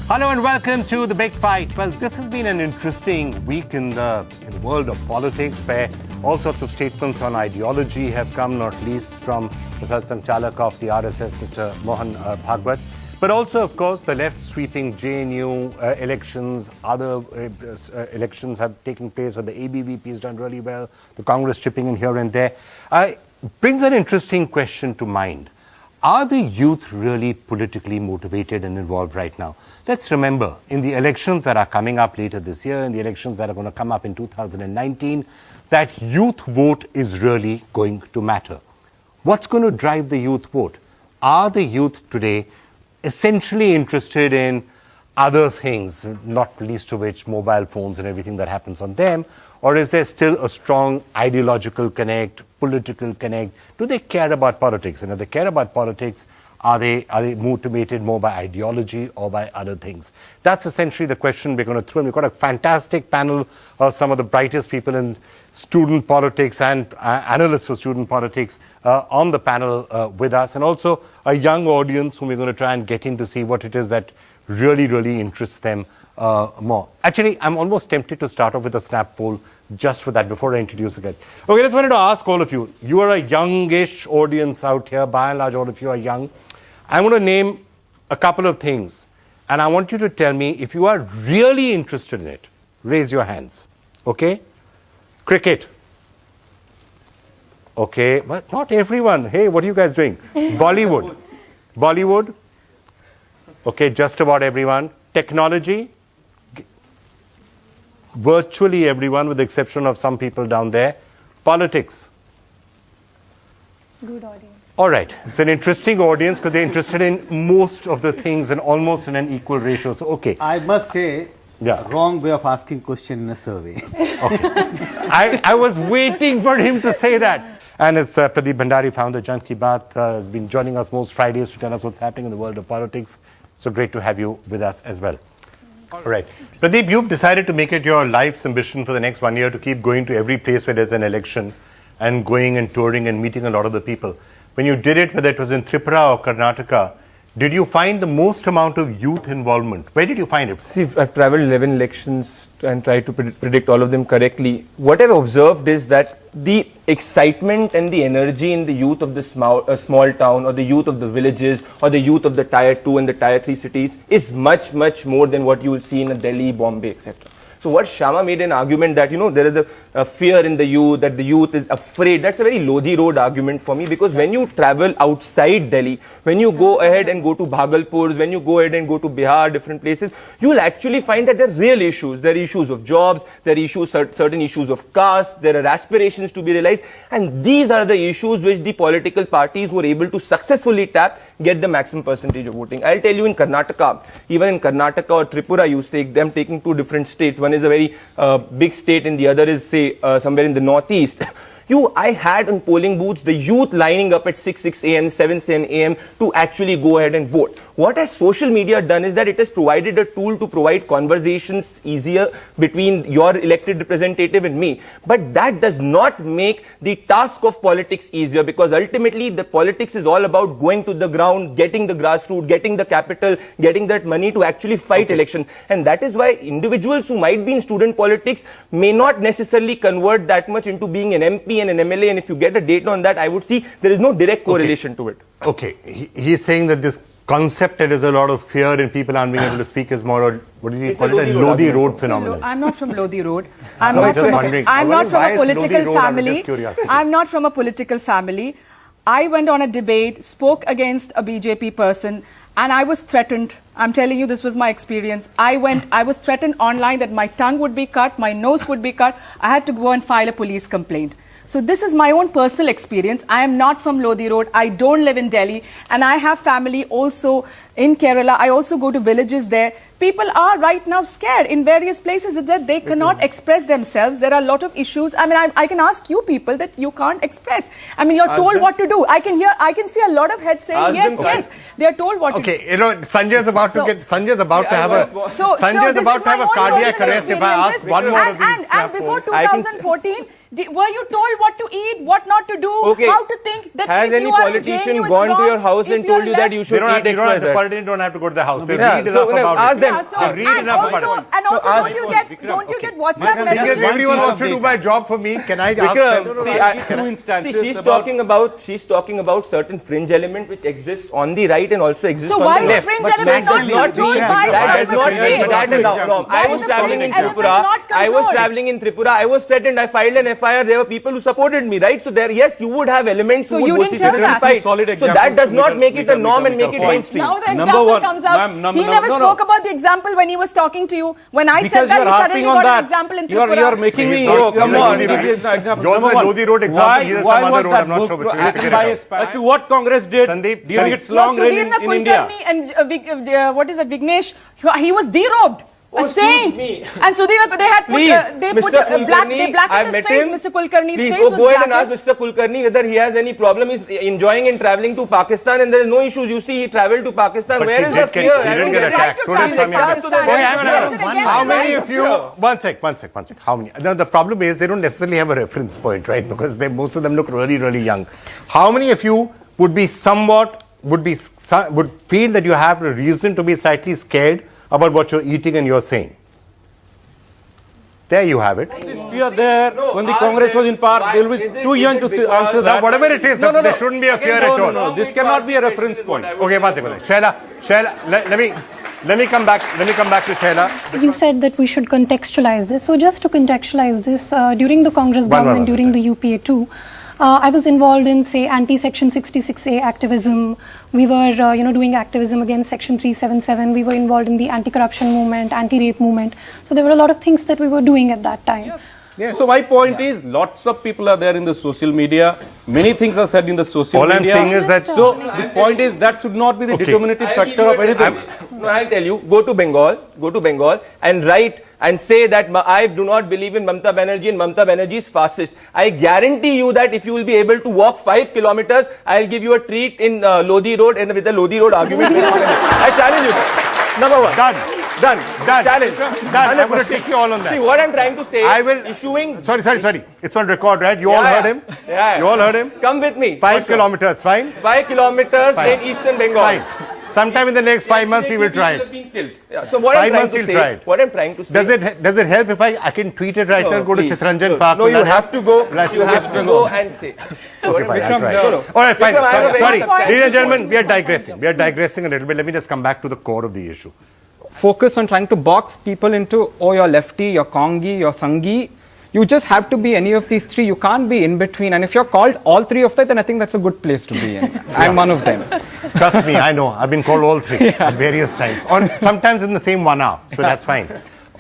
Hello and welcome to The Big Fight. Well, this has been an interesting week in the world of politics where all sorts of statements on ideology have come, not least from the Sanchalak of the RSS, Mr. Mohan Bhagwat. But also, of course, the left sweeping JNU elections, other elections have taken place where the ABVP has done really well, the Congress chipping in here and there. Brings an interesting question to mind. Are the youth really politically motivated and involved right now? Let's remember, in the elections that are coming up later this year, in the elections that are going to come up in 2019, that youth vote is really going to matter. What's going to drive the youth vote? Are the youth today essentially interested in other things, not least of which mobile phones and everything that happens on them? Or is there still a strong ideological connect, political connect? Do they care about politics? And if they care about politics, are they motivated more by ideology or by other things? That's essentially the question we're going to throw in. We've got a fantastic panel of some of the brightest people in student politics and analysts of student politics on the panel with us, and also a young audience whom we're going to try and get in to see what it is that really interests them more. Actually, I'm almost tempted to start off with a snap poll just for that before I introduce again. Okay, just wanted to ask all of you. You are a youngish audience out here. By and large, all of you are young. I want to name a couple of things, and I want you to tell me if you are really interested in it. Raise your hands. Okay? Cricket. Okay, but not everyone. Hey, what are you guys doing? Bollywood. Bollywood. Okay, just about everyone. Technology. Virtually everyone, with the exception of some people down there. Politics. Good audience. All right. It's an interesting audience because they're interested in most of the things and almost in an equal ratio. So, okay. I must say, wrong way of asking question in a survey. Okay. I was waiting for him to say that. And it's Pradeep Bhandari, founder of Jan Ki Baat, been joining us most Fridays to tell us what's happening in the world of politics. So great to have you with us as well. All right. Pradeep, you've decided to make it your life's ambition for the next 1 year to keep going to every place where there's an election and going and touring and meeting a lot of the people. When you did it, whether it was in Tripura or Karnataka, did you find the most amount of youth involvement? Where did you find it? See, I've traveled 11 elections and tried to predict all of them correctly. What I've observed is that the excitement and the energy in the youth of the small town, or the youth of the villages, or the youth of the tier 2 and the tier 3 cities is much more than what you will see in a Delhi, Bombay, etc. So what Shama made an argument that, there is a fear in the youth, that the youth is afraid. That's a very Lodi Road argument for me, because when you travel outside Delhi, when you go ahead and go to Bhagalpur, when you go ahead and go to Bihar, different places, you will actually find that there are real issues. There are issues of jobs, there are issues, certain issues of caste, there are aspirations to be realized, and these are the issues which the political parties were able to successfully tap, get the maximum percentage of voting. I'll tell you, in Karnataka, even in Karnataka or Tripura, you take them taking two different states. One is a very big state and the other is, say, somewhere in the northeast. I had on polling booths the youth lining up at 6 a.m., 7 a.m. to actually go ahead and vote. What has social media done is that it has provided a tool to provide conversations easier between your elected representative and me. But that does not make the task of politics easier, because ultimately the politics is all about going to the ground, getting the grassroots, getting the capital, getting that money to actually fight election. And that is why individuals who might be in student politics may not necessarily convert that much into being an MP and an MLA, and if you get a data on that, I would see there is no direct correlation to it. Okay, he's saying that this concept that there's a lot of fear in people aren't being able to speak is more, what did he call it, a Lodi Road phenomenon. I'm not from Lodi Road. I'm not from a political family. I'm not from a political family. I went on a debate, spoke against a BJP person, and I was threatened. I'm telling you, this was my experience. I was threatened online that my tongue would be cut, my nose would be cut. I had to go and file a police complaint. So this is my own personal experience. I am not from Lodi Road. I don't live in Delhi. And I have family also in Kerala. I also go to villages there. People are right now scared in various places that they cannot express themselves. There are a lot of issues. I mean, I can ask you people that you can't express. I mean, you're told what to do. I can see a lot of heads saying yes. They are told what to do. Okay, Sanjay's about to have a cardiac arrest if I ask one more of these. And before 2014, Were you told what to eat, what not to do, how to think? That has any politician gone to your house and told you that you should eat X, Y, Z? The politicians don't have to go to the house. They Yeah, read so, enough about ask it. them. They read enough about it. And also, don't you get WhatsApp messages? Everyone wants to do my job for me. Can I ask them? See, she's talking about certain fringe element which exists on the right and also exists So on why the is left. fringe element not controlled by That does not mean that is government? wrong. I was traveling in Tripura. I was threatened. I filed an FIR. There were people who supported me, right? So there, yes, you would have elements who would fight. So that does not make it a norm and make it mainstream. Now the example comes out. He never spoke about the example when he was talking to you. When I said that, he suddenly got an example in Tripura. You are making me. Come on. Yours is Lodi Road example. Here's some other road. I'm not sure which way. As to what Congress did during its long reign in India. And what is it, Vignesh? He was derobed. A saint. And Sudhir, they had put, they blackened his face. Mr. Kulkarni's face was go ahead and ask Mr. Kulkarni whether he has any problem. He's enjoying and traveling to Pakistan, and there is no issues. You see, he travelled to Pakistan. But where is the fear? He didn't get attacked. So did Samir. How many of you? One sec. How many? Now the problem is they don't necessarily have a reference point, right? Because most of them look really, really young. How many of you would feel that you have a reason to be slightly scared about what you're eating and you're saying? There you have it. This fear there, when the Congress was in power, they will be too young to answer that. Whatever it is, there shouldn't be a fear at all. No, this cannot be a reference point. Okay, one second. Shaila, let me come back to Shaila. You said that we should contextualize this. So just to contextualize this, during the Congress government, during the UPA too, I was involved in, say, anti-Section 66A activism. We were, doing activism against Section 377. We were involved in the anti-corruption movement, anti-rape movement. So there were a lot of things that we were doing at that time. Yes. So my point is, lots of people are there in the social media. Many things are said in the social media. All I'm saying is that... So the point is, that should not be the determinative factor of anything. I'll tell you, go to Bengal and write and say that I do not believe in Mamta Banerjee and Mamta Banerjee is fascist. I guarantee you that if you will be able to walk 5 kilometers, I'll give you a treat in Lodi Road and with the Lodi Road argument. I challenge you. Number one. Done. Challenge. Done. I'm going to take you all on that. See, what I'm trying to say issuing... Sorry. It's on record, right? You all heard him? Yeah. You all heard him? Come with me. 5 kilometers, fine? 5 kilometers in Eastern Bengal. Fine. Sometime in the next 5 months he will try it. So what I'm trying to say... Does it help if I can tweet it right now and go to Chitranjan Park? No, you have to go. You have to go and say. Okay, fine, I'll try. All right, fine. Sorry. Ladies and gentlemen, we are digressing a little bit. Let me just come back to the core of the issue. Focus on trying to box people into, oh, you're lefty, you're Kongi, you're Sangi. You just have to be any of these three. You can't be in between. And if you're called all three of that, then I think that's a good place to be in. I'm one of them. Trust me, I know. I've been called all three at various times. Or sometimes in the same 1 hour. So that's fine.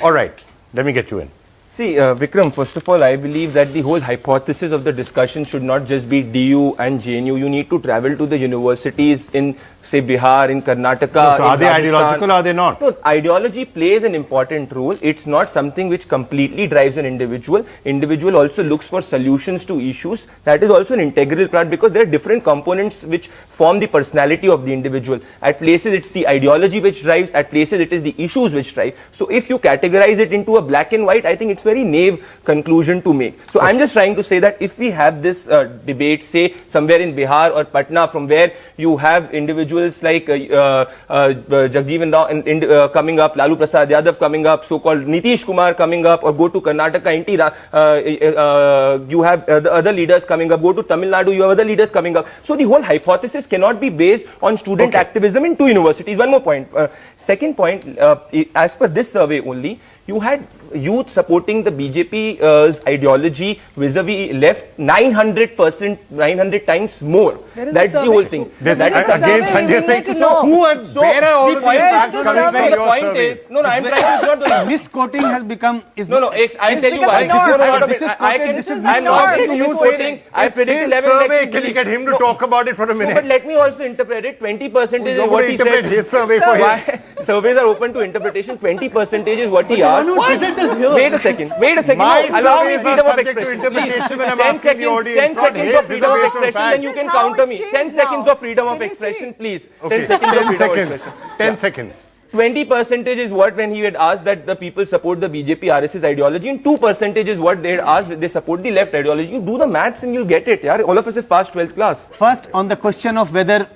All right. Let me get you in. See, Vikram, first of all, I believe that the whole hypothesis of the discussion should not just be DU and JNU. You need to travel to the universities in, say, Bihar, in Karnataka. So are they ideological or are they not? No, ideology plays an important role. It's not something which completely drives an individual. Individual also looks for solutions to issues. That is also an integral part because there are different components which form the personality of the individual. At places, it's the ideology which drives. At places, it is the issues which drive. So if you categorize it into a black and white, I think it's very naive conclusion to make. So I'm just trying to say that if we have this debate, say somewhere in Bihar or Patna, from where you have individuals like Jagjeevan Rao coming up, Lalu Prasad Yadav coming up, so-called Nitish Kumar coming up, or go to Karnataka, you have the other leaders coming up, go to Tamil Nadu, you have other leaders coming up. So the whole hypothesis cannot be based on student activism in 2 universities. One more point. Second point, as per this survey only, you had youth supporting the BJP's ideology vis-a-vis left 900%, 900 times more. That's the whole thing. That is again Sanjay Singh. Where are all these facts coming from your survey? I'm trying to... Misquoting has become... I'll tell you why. I'm not misquoting. I predict 11 survey. Can you get him to talk about it for a minute? But let me also interpret it. 20% is what he said. His survey for him. Surveys are open to interpretation. 20% is what he asked. Wait a second. My allow me surveys freedom are of subject to expression. interpretation when I'm asking the audience. 10 seconds of freedom of expression, then you can counter me. 10 seconds of freedom of expression, please. 10 seconds of freedom of expression. 10 seconds. 20% is what when he had asked that the people support the BJP RSS ideology, and 2% is what they had asked that they support the left ideology. You do the maths and you'll get it. Yeah? All of us have passed 12th class. First, on the question of whether,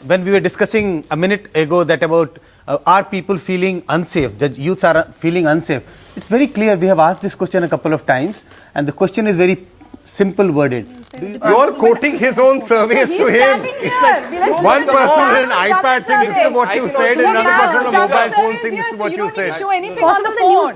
when we were discussing a minute ago that about are people feeling unsafe, the youths are feeling unsafe. It's very clear, we have asked this question a couple of times and the question is very simple worded. You're quoting his own surveys to him. One person with an iPad saying this is what you said, and another person on a mobile phone saying this is what you said. Show anything on the phone.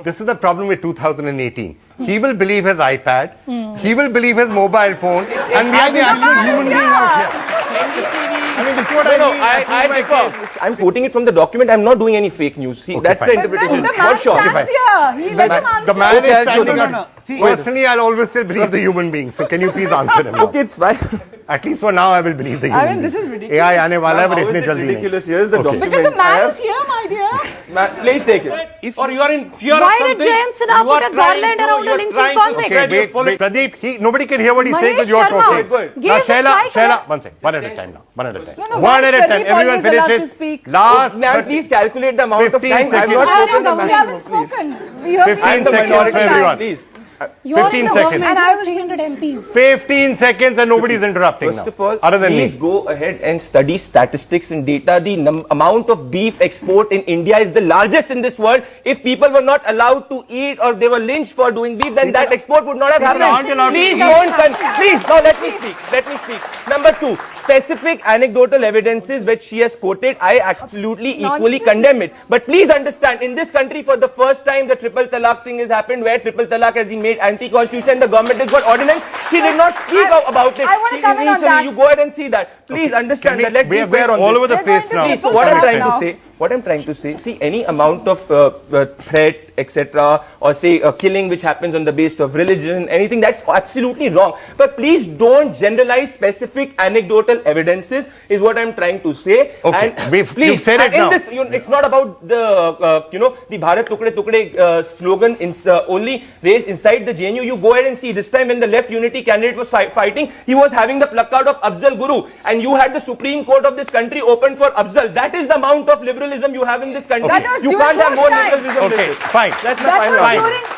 This is the problem with 2018. He will believe his iPad, he will believe his mobile phone, and we are the actual human being out here. I mean, this is what I'm quoting it from the document. I'm not doing any fake news. That's the interpretation. The man stands here. He let him answer. The man is standing up. Personally, I'll always still believe the human being. So can you please answer him? Okay, it's fine. At least for now, I will believe the human being. I mean, this is ridiculous. AI aane wala hai, but itne jaldi ridiculous. Here's the document. Because the man is here, my dear. Please take it. Or you are in fear Why of something. did Jayant Sinha put a garland around a lynching convict? Okay, wait. Pradeep, nobody can hear what he's saying because you're talking. Now, Shaila, one second. One at a time now. One at a time. One at a time. Everyone finishes. Last. Ma'am, please calculate the amount of time. I'm not spoken the We haven't spoken. 15 seconds for everyone. Please. You are 15 in the seconds. government, and 300 MPs. 15 seconds and nobody's interrupting First now. of all, other than please me. go ahead and study statistics and data. The amount of beef export in India is the largest in this world. If people were not allowed to eat or they were lynched for doing beef, then that export would not have happened. Please don't. Please, no, let me speak. Let me speak. Number two, specific anecdotal evidences which she has quoted, I absolutely equally condemn it. But please understand, in this country for the first time the triple talaq thing has happened, where triple talaq has been made anti-constitutional. The government has got ordinance. She did not speak about it. I want to comment on that. You go ahead and see that. Please understand that. Let's be fair on all this. over the place now. Please, so what I'm trying to say, see any amount of threat, etc., or say killing which happens on the basis of religion, anything, that's absolutely wrong. But please don't generalize specific anecdotal evidences, is what I'm trying to say. Okay, and please, you've said it now. This, it's not about the, the Bharat Tukde Tukde slogan only raised inside the JNU. You go ahead and see, this time when the left unity candidate was fighting, he was having the placard of Afzal Guru, and you had the Supreme Court of this country open for Afzal. That is the amount of liberalism you have in this country. Okay. You can't have more liberalism. Okay, fine. That's my final.